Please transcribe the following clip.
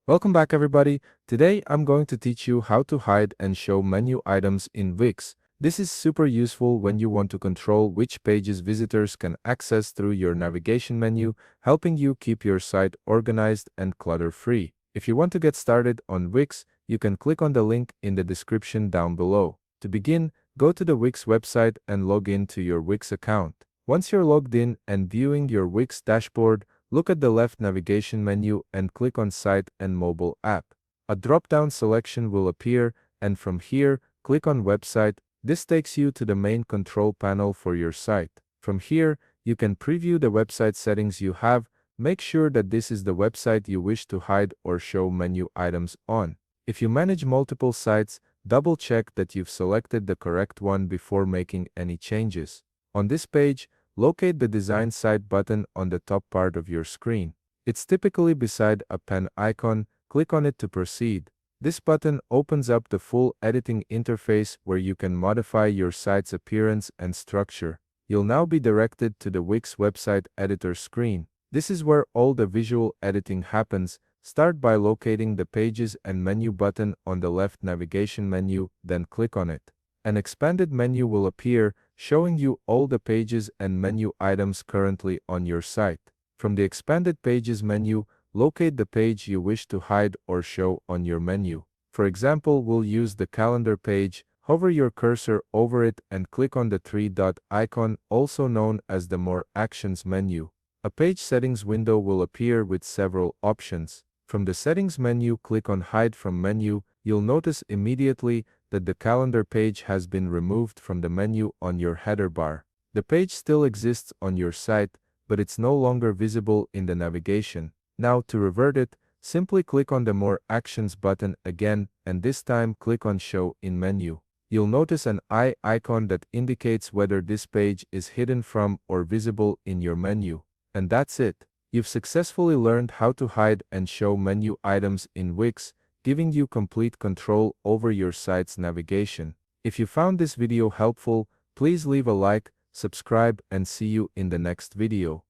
Welcome back everybody. Today I'm going to teach you how to hide and show menu items in Wix. This is super useful when you want to control which pages visitors can access through your navigation menu, helping you keep your site organized and clutter-free. If you want to get started on Wix, you can click on the link in the description down below. To begin, go to the Wix website and log in to your Wix account. Once you're logged in and viewing your Wix dashboard, look at the left navigation menu and click on Site and Mobile App. A drop-down selection will appear, and from here, click on Website. This takes you to the main control panel for your site. From here, you can preview the website settings you have. Make sure that this is the website you wish to hide or show menu items on. If you manage multiple sites, double-check that you've selected the correct one before making any changes. On this page, locate the Design Site button on the top part of your screen. It's typically beside a pen icon. Click on it to proceed. This button opens up the full editing interface where you can modify your site's appearance and structure. You'll now be directed to the Wix website editor screen. This is where all the visual editing happens. Start by locating the Pages and Menu button on the left navigation menu, then click on it. An expanded menu will appear, showing you all the pages and menu items currently on your site. From the expanded Pages menu, locate the page you wish to hide or show on your menu. For example, we'll use the calendar page. Hover your cursor over it and click on the three-dot icon, also known as the More Actions menu. A page settings window will appear with several options. From the settings menu, click on Hide from Menu. You'll notice immediately that the calendar page has been removed from the menu on your header bar. The page still exists on your site, but it's no longer visible in the navigation. Now, to revert it, simply click on the More Actions button again, and this time click on Show in Menu. You'll notice an eye icon that indicates whether this page is hidden from or visible in your menu. And that's it. You've successfully learned how to hide and show menu items in Wix, giving you complete control over your site's navigation. If you found this video helpful, please leave a like, subscribe, and see you in the next video.